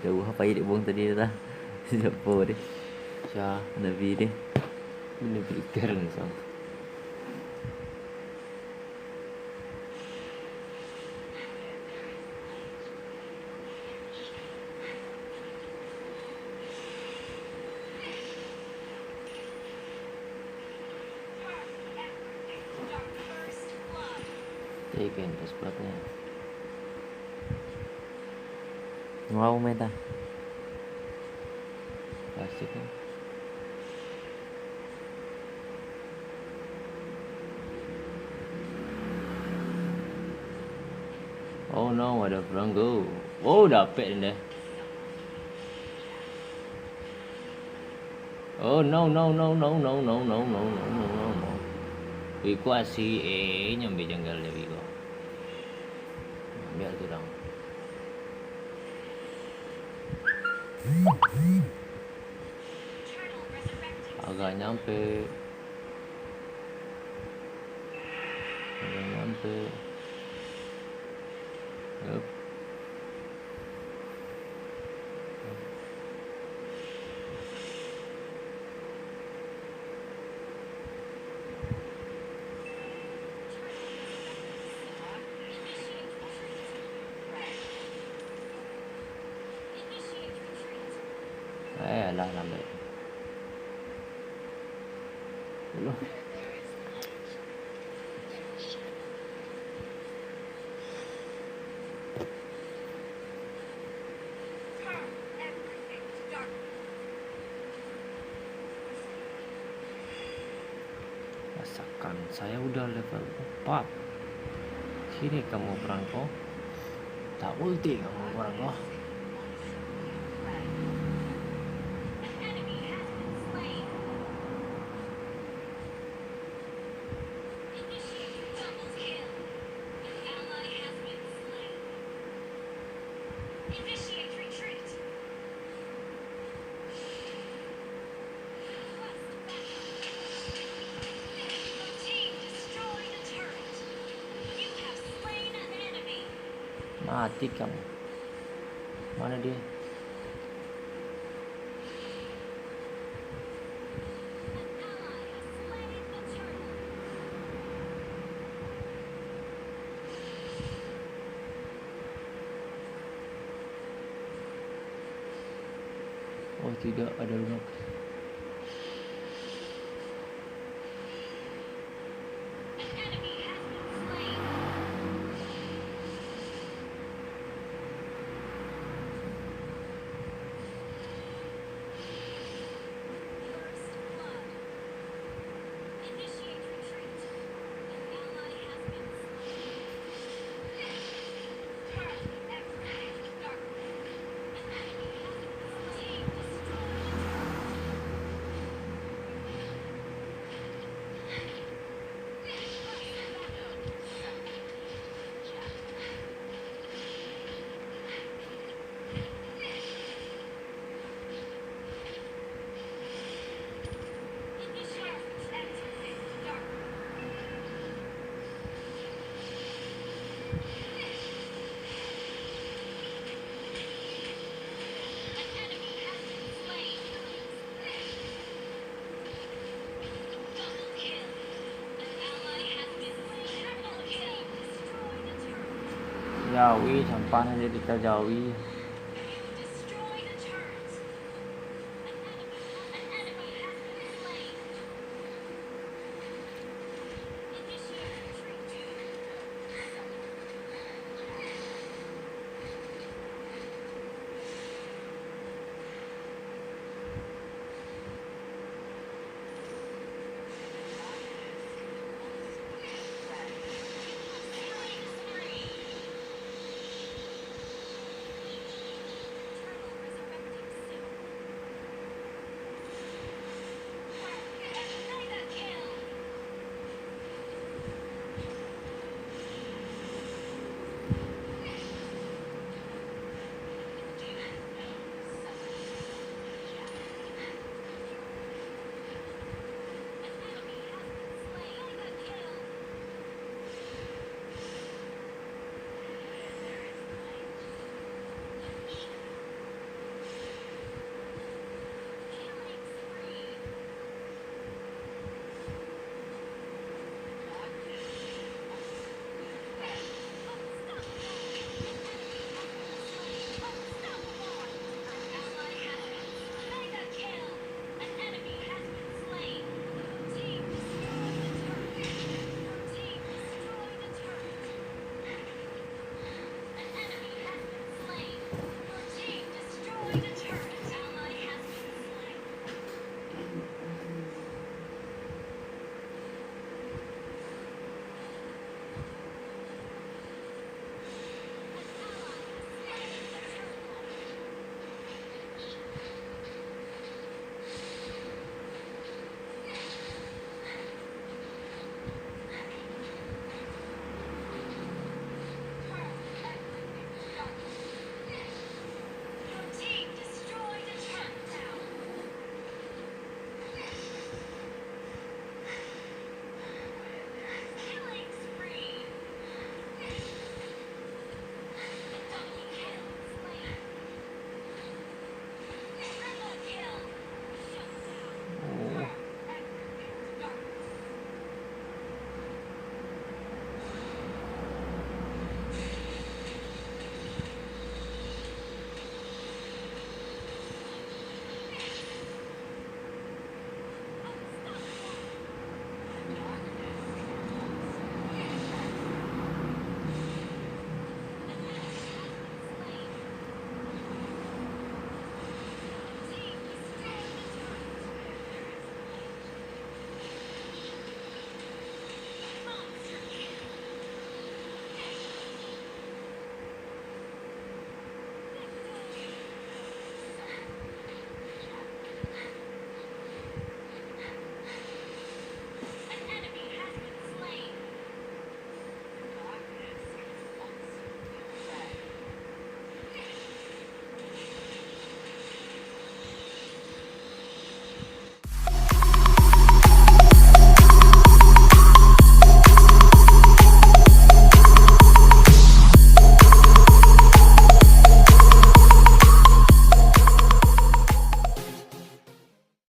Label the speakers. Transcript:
Speaker 1: Jauh apa yang dia buang tadi dah. Siapa dia?
Speaker 2: Syah.
Speaker 1: Nabi dia.
Speaker 2: Benda fikir ni sam. Taken pas platnya.
Speaker 1: Mau main dah.
Speaker 2: Plastik kan. Oh no, ada Frango. Oh, dapat dia. Oh no no no no no no no no no no no no. Wiko asih nyampe janggal dia Wiko. Biar tu dong. Agak nyampe. Agak nyampe. Yup. Alah lambat. Belum. Rasakan saya udah level 4. Sini kamu perangko. Tak ulti kamu perangko. Mati kamu. Mana dia? Oh tidak, ada lunak. Jauhi, sampan aja kita jauhi.